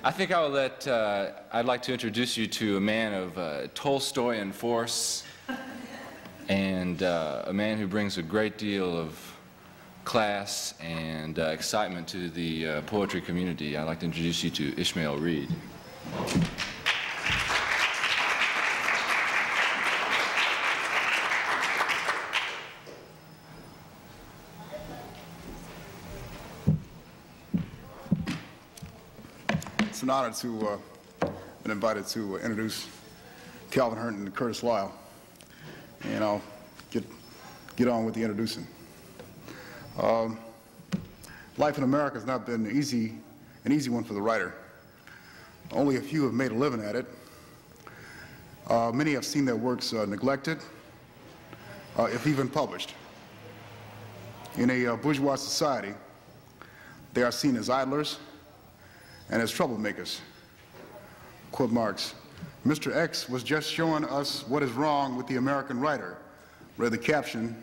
I think I'd like to introduce you to a man of Tolstoyan force and a man who brings a great deal of class and excitement to the poetry community. I'd like to introduce you to Ishmael Reed. It's an honor to have been invited to introduce Calvin Hernton and Curtis Lyle, and I'll get on with the introducing. Life in America has not been an easy one for the writer. Only a few have made a living at it. Many have seen their works neglected, if even published. In a bourgeois society, they are seen as idlers and as troublemakers. Quote Marx, "Mr. X was just showing us what is wrong with the American writer," read the caption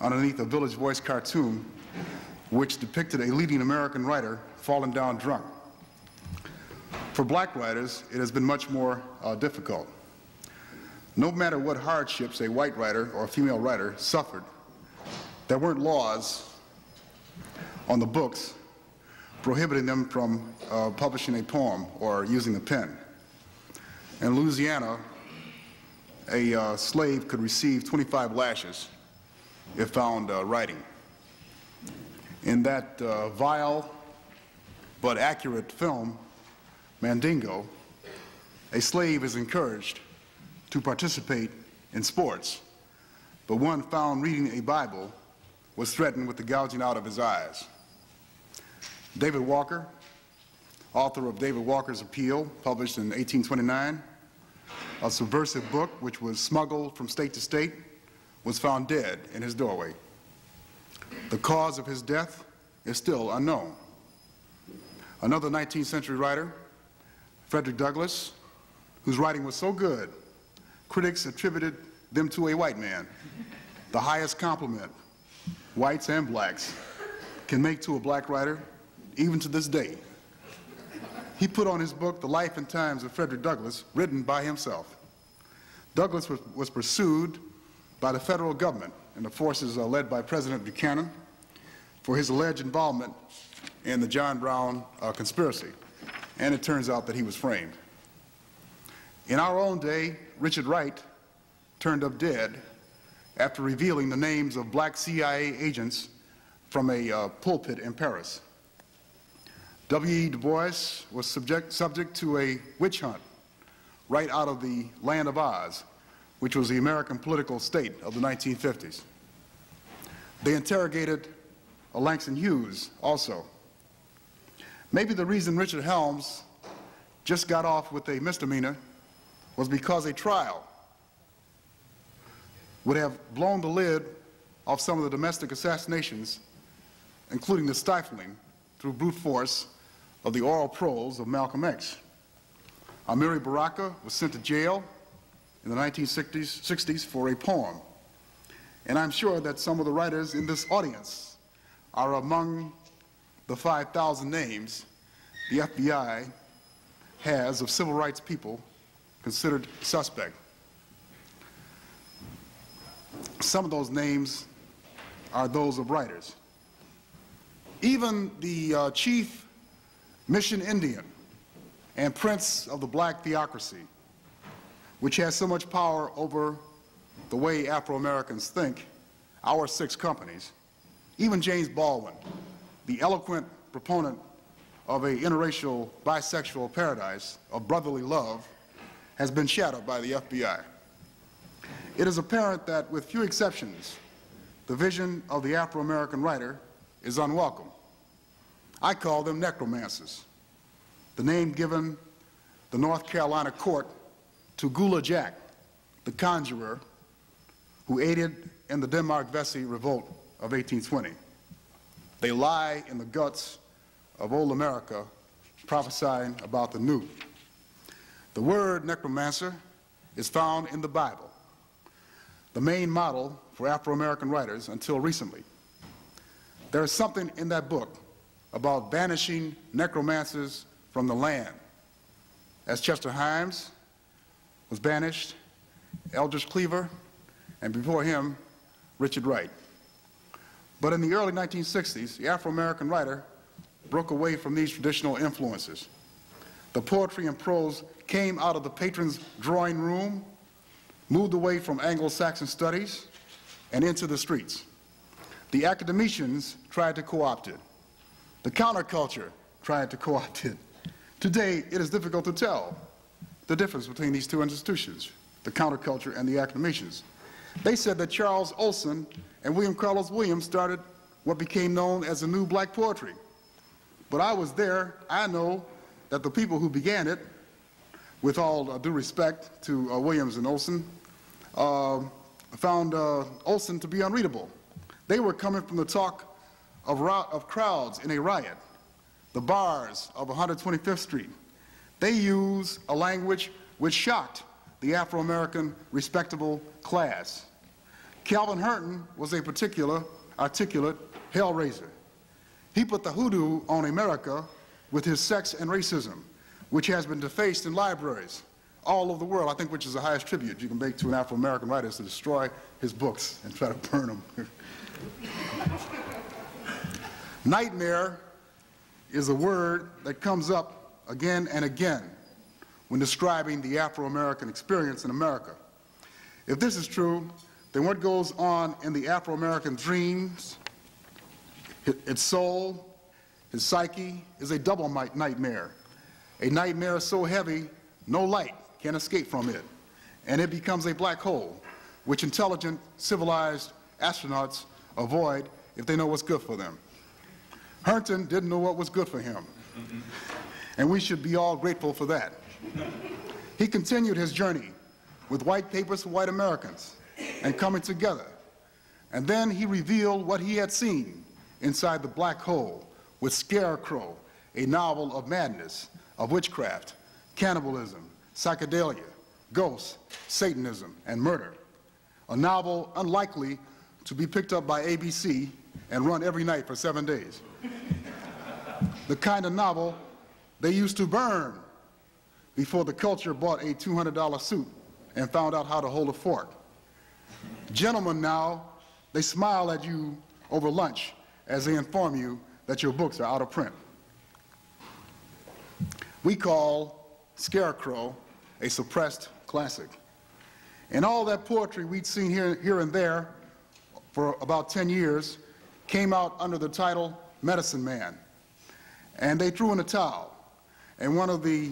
underneath a Village Voice cartoon which depicted a leading American writer falling down drunk. For black writers, it has been much more difficult. No matter what hardships a white writer or a female writer suffered, there weren't laws on the books prohibiting them from publishing a poem or using a pen. In Louisiana, a slave could receive 25 lashes if found writing. In that vile but accurate film, Mandingo, a slave is encouraged to participate in sports, but one found reading a Bible was threatened with the gouging out of his eyes. David Walker, author of David Walker's Appeal, published in 1829, a subversive book which was smuggled from state to state, was found dead in his doorway. The cause of his death is still unknown. Another 19th century writer, Frederick Douglass, whose writing was so good, critics attributed them to a white man, the highest compliment whites and blacks can make to a black writer, even to this day. He put on his book The Life and Times of Frederick Douglass, written by himself. Douglass was pursued by the federal government and the forces led by President Buchanan for his alleged involvement in the John Brown conspiracy, and it turns out that he was framed. In our own day, Richard Wright turned up dead after revealing the names of black CIA agents from a pulpit in Paris. W.E. Du Bois was subject to a witch hunt right out of the Land of Oz, which was the American political state of the 1950s. They interrogated Langston Hughes also. Maybe the reason Richard Helms just got off with a misdemeanor was because a trial would have blown the lid off some of the domestic assassinations, including the stifling through brute force of the oral prose of Malcolm X. Amiri Baraka was sent to jail in the 1960s for a poem. And I'm sure that some of the writers in this audience are among the 5,000 names the FBI has of civil rights people considered suspect. Some of those names are those of writers. Even the chief mission Indian and prince of the black theocracy, which has so much power over the way Afro-Americans think, our 6 companies, even James Baldwin, the eloquent proponent of an interracial bisexual paradise of brotherly love, has been shadowed by the FBI. It is apparent that, with few exceptions, the vision of the Afro-American writer is unwelcome. I call them necromancers, the name given the North Carolina court to Gula Jack, the conjurer who aided in the Denmark Vesey revolt of 1820. They lie in the guts of old America, prophesying about the new. The word necromancer is found in the Bible, the main model for Afro-American writers until recently. There is something in that book about banishing necromancers from the land, as Chester Himes was banished, Eldridge Cleaver, and before him, Richard Wright. But in the early 1960s, the Afro-American writer broke away from these traditional influences. The poetry and prose came out of the patron's drawing room, moved away from Anglo-Saxon studies, and into the streets. The academicians tried to co-opt it. The counterculture tried to co-opt it. Today, it is difficult to tell the difference between these two institutions, the counterculture and the academicians. They said that Charles Olson and William Carlos Williams started what became known as the new black poetry. But I was there. I know that the people who began it, with all due respect to Williams and Olson, found Olson to be unreadable. They were coming from the talk of crowds in a riot, the bars of 125th Street. They used a language which shocked the Afro-American respectable class. Calvin Hernton was a particular articulate hellraiser. He put the hoodoo on America with his sex and racism, which has been defaced in libraries all over the world, I think, which is the highest tribute you can make to an Afro-American writer, is to destroy his books and try to burn them. Nightmare is a word that comes up again and again when describing the Afro-American experience in America. If this is true, then what goes on in the Afro-American dreams, its soul, his psyche, is a double nightmare. A nightmare so heavy, no light can escape from it, and it becomes a black hole, which intelligent, civilized astronauts avoid if they know what's good for them. Hernton didn't know what was good for him, and we should be all grateful for that. He continued his journey with white papers for white Americans and coming together, and then he revealed what he had seen inside the black hole with Scarecrow, a novel of madness, of witchcraft, cannibalism, psychedelia, ghosts, Satanism, and murder. A novel unlikely to be picked up by ABC and run every night for 7 days. The kind of novel they used to burn before the culture bought a $200 suit and found out how to hold a fork. Gentlemen now, they smile at you over lunch as they inform you that your books are out of print. We call Scarecrow a suppressed classic. And all that poetry we'd seen here and there for about 10 years came out under the title Medicine Man. And they threw in a towel. And one of the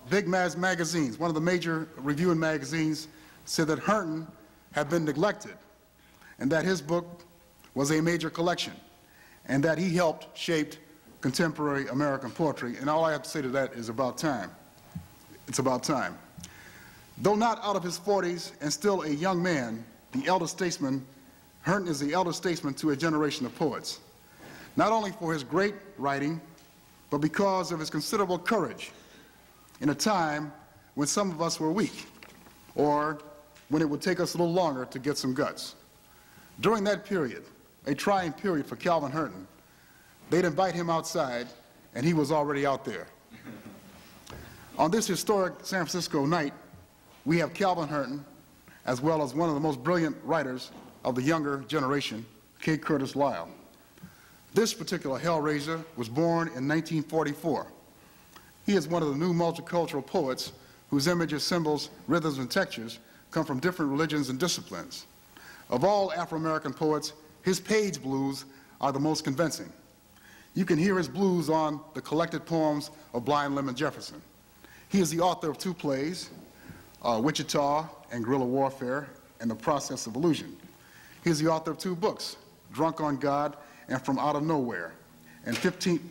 big magazines, one of the major reviewing magazines, said that Hernton had been neglected and that his book was a major collection and that he helped shape contemporary American poetry. And all I have to say to that is about time. It's about time. Though not out of his 40s and still a young man, the elder statesman, Hernton is the elder statesman to a generation of poets. Not only for his great writing, but because of his considerable courage in a time when some of us were weak, or when it would take us a little longer to get some guts. During that period, a trying period for Calvin Hernton, they'd invite him outside, and he was already out there. On this historic San Francisco night, we have Calvin Hernton, as well as one of the most brilliant writers of the younger generation, K. Curtis Lyle. This particular hellraiser was born in 1944. He is one of the new multicultural poets whose images, symbols, rhythms, and textures come from different religions and disciplines. Of all Afro-American poets, his page blues are the most convincing. You can hear his blues on the collected poems of Blind Lemon Jefferson. He is the author of 2 plays, Wichita and Guerrilla Warfare and the Process of Illusion. He is the author of 2 books, Drunk on God and From Out of Nowhere, and 15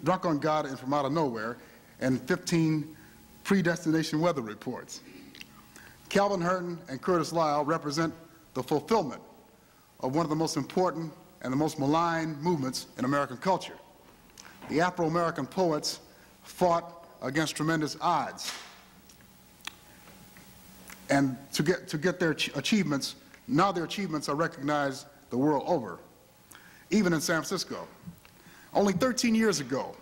Predestination Weather Reports. Calvin Hernton and Curtis Lyle represent the fulfillment of one of the most important and the most maligned movements in American culture. The Afro-American poets fought against tremendous odds. And to get their achievements, now their achievements are recognized the world over, even in San Francisco. Only 13 years ago,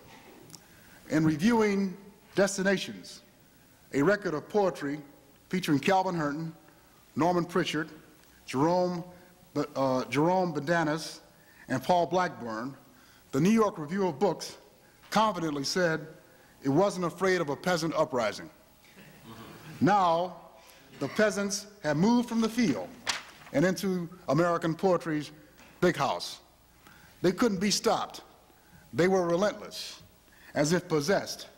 In reviewing Destinations, a record of poetry featuring Calvin Hernton, Norman Pritchard, Jerome Bananas, and Paul Blackburn, the New York Review of Books confidently said it wasn't afraid of a peasant uprising. Now, the peasants have moved from the field and into American poetry's big house. They couldn't be stopped. They were relentless, as if possessed.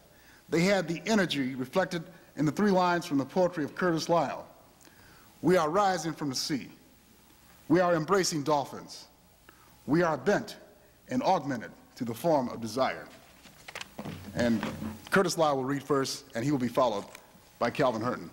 They had the energy reflected in the 3 lines from the poetry of Curtis Lyle. We are rising from the sea. We are embracing dolphins. We are bent and augmented to the form of desire. And Curtis Lyle will read first, and he will be followed by Calvin Hernton.